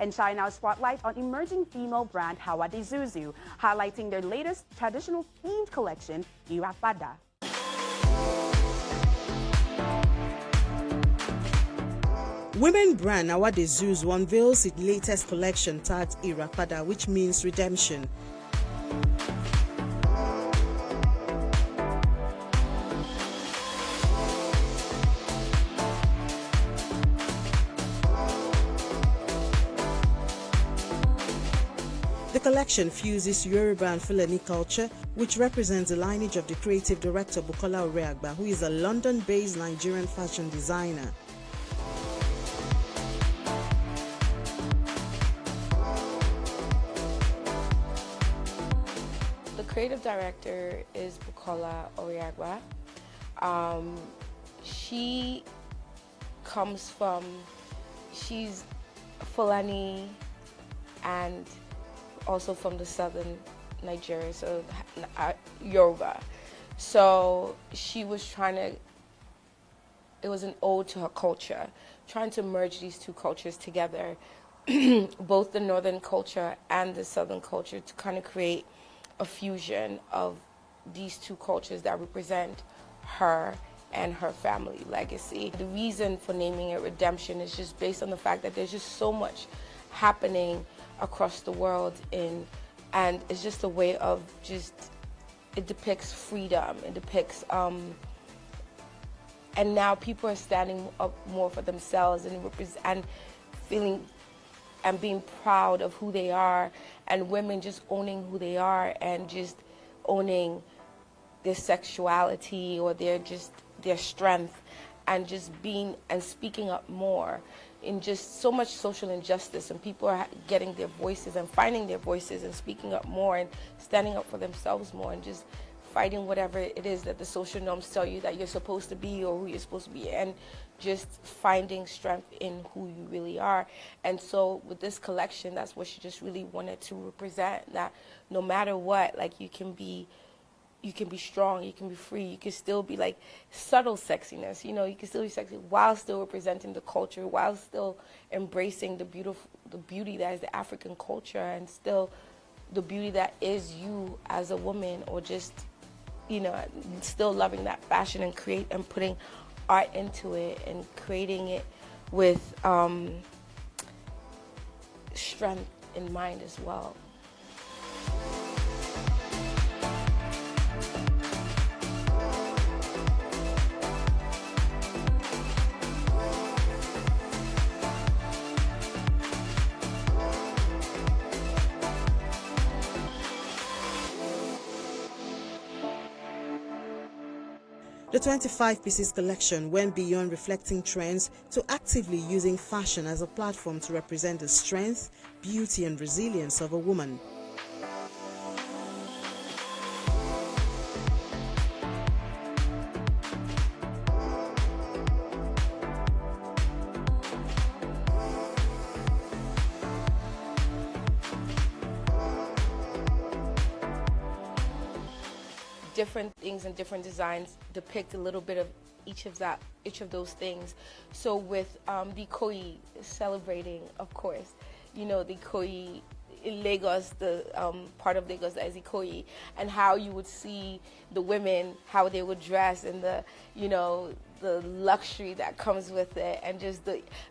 and shine our spotlight on emerging female brand Hawa de Zuzu, highlighting their latest traditional themed collection, IRAPADA. Women brand Hawa de Zuzu unveils its latest collection tagged IRAPADA, which means redemption. The collection fuses Yoruba and Fulani culture, which represents the lineage of the creative director Bukola Oreagba, who is a London-based Nigerian fashion designer. The creative director is Bukola Oreagba. She comes from, she's Fulani and also from the southern Nigeria, so Yoruba. So she was trying to, it was an ode to her culture, trying to merge these two cultures together, both the northern culture and the southern culture, to kind of create a fusion of these two cultures that represent her and her family legacy. The reason for naming it Redemption is just based on the fact that there's just so much happening across the world, and it's just a way of just, it depicts freedom, it depicts and now people are standing up more for themselves and feeling and being proud of who they are, and women just owning who they are and just owning their sexuality or their strength, and just being and speaking up more in just so much social injustice, and people are getting their voices and finding their voices and speaking up more and standing up for themselves more and just fighting whatever it is that the social norms tell you that you're supposed to be or who you're supposed to be, and just finding strength in who you really are. And so with this collection, that's what she just really wanted to represent, that no matter what, like you can be strong, you can be free, you can still be like subtle sexiness, you know, you can still be sexy while still representing the culture, while still embracing the beauty that is the African culture, and still the beauty that is you as a woman, or just, you know, still loving that fashion and putting art into it and creating it with strength in mind as well. The 25 pieces collection went beyond reflecting trends to actively using fashion as a platform to represent the strength, beauty, and resilience of a woman. Different things and different designs depict a little bit of each of those things. So with the Ikoyi, celebrating, of course, you know, the Ikoyi in Lagos, the part of Lagos that is Ikoyi, and how you would see the women, how they would dress, and the, you know, the luxury that comes with it, and just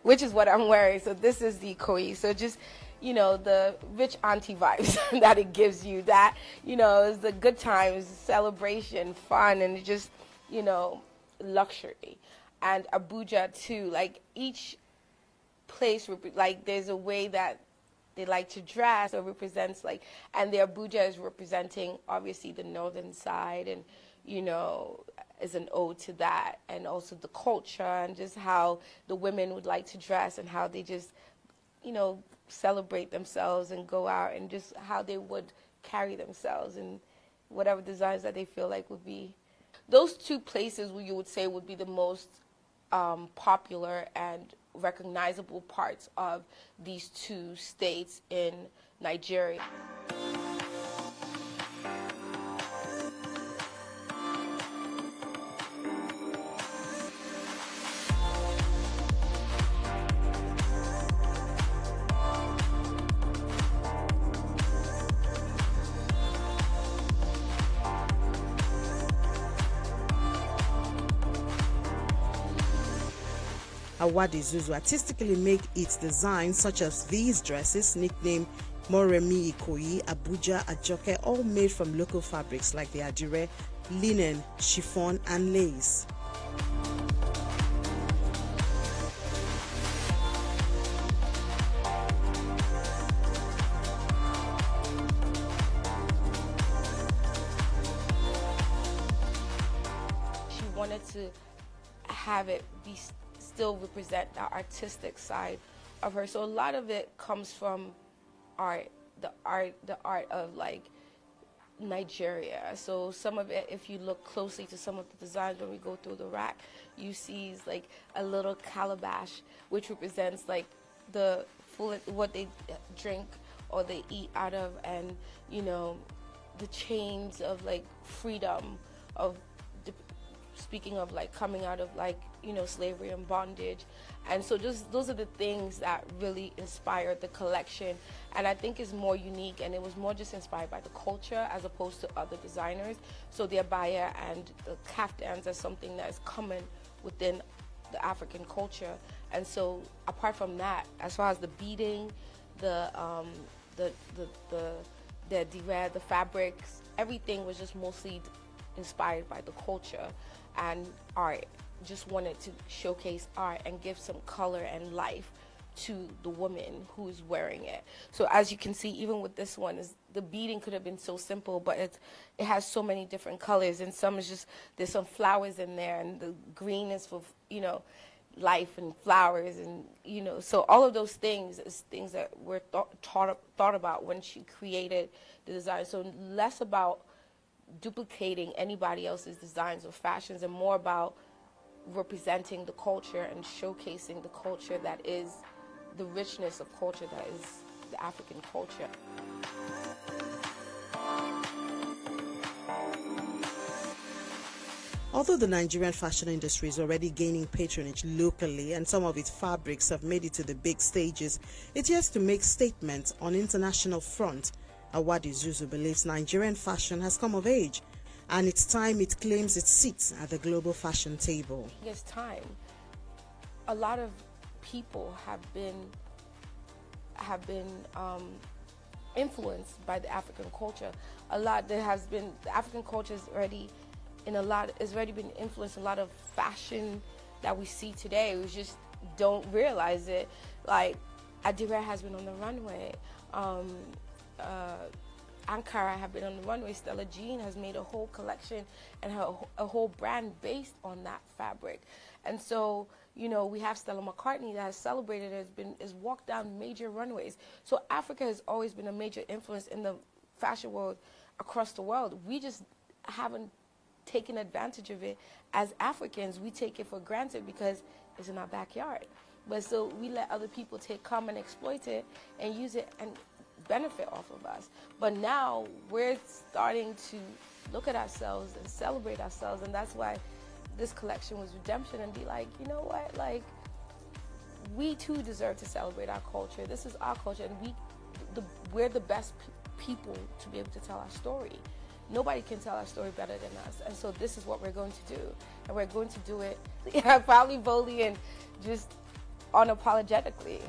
which is what I'm wearing. So this is the Ikoyi. So just, you know, the rich auntie vibes that it gives you, that, you know, is the good times, celebration, fun, and just, you know, luxury. And Abuja too, like each place, like there's a way that they like to dress or represents, like, and the Abuja is representing obviously the northern side, and, you know, is an ode to that, and also the culture and just how the women would like to dress and how they just, you know, celebrate themselves and go out, and just how they would carry themselves and whatever designs that they feel like would be. Those two places where you would say would be the most popular and recognizable parts of these two states in Nigeria. Awadi Zuzu artistically make its designs, such as these dresses, nicknamed Moremi Ikoyi, Abuja, Ajoke, all made from local fabrics like the adire, linen, chiffon, and lace. She wanted to have it be still represent the artistic side of her. So a lot of it comes from the art of like Nigeria. So some of it, if you look closely to some of the designs when we go through the rack, you see like a little calabash, which represents like the full what they drink or they eat out of, and you know, the chains of like freedom of speaking of like coming out of like, you know, slavery and bondage. And so just those are the things that really inspired the collection, and I think is more unique, and it was more just inspired by the culture as opposed to other designers. So the abaya and the kaftans are something that is common within the African culture. And so apart from that, as far as the beading, the direct, the fabrics, everything was just mostly inspired by the culture and art. Just wanted to showcase art and give some color and life to the woman who's wearing it. So as you can see, even with this one, the beading could have been so simple, but it has so many different colors, and some is just, there's some flowers in there, and the green is for, you know, life and flowers, and you know, so all of those things is things that were thought about when she created the design. So less about duplicating anybody else's designs or fashions, and more about representing the culture and showcasing the culture that is the richness of culture that is the African culture. Although the Nigerian fashion industry is already gaining patronage locally and some of its fabrics have made it to the big stages, it has to make statements on international front. Awadi Zuzu believes Nigerian fashion has come of age, and it's time it claims its seat at the global fashion table. It's time. A lot of people have been influenced by the African culture. The African culture is already been influenced in a lot of fashion that we see today. We just don't realize it. Like Adire has been on the runway. Ankara have been on the runway. Stella Jean has made a whole collection and a whole brand based on that fabric. And so, you know, we have Stella McCartney that has celebrated, has walked down major runways. So Africa has always been a major influence in the fashion world across the world. We just haven't taken advantage of it. As Africans, we take it for granted because it's in our backyard. But so we let other people come and exploit it and use it and benefit off of us. But now we're starting to look at ourselves and celebrate ourselves, and that's why this collection was redemption, and be like, you know what, like, we too deserve to celebrate our culture. This is our culture, and we're the best people to be able to tell our story. Nobody can tell our story better than us, and so this is what we're going to do, and we're going to do it probably boldly and just unapologetically.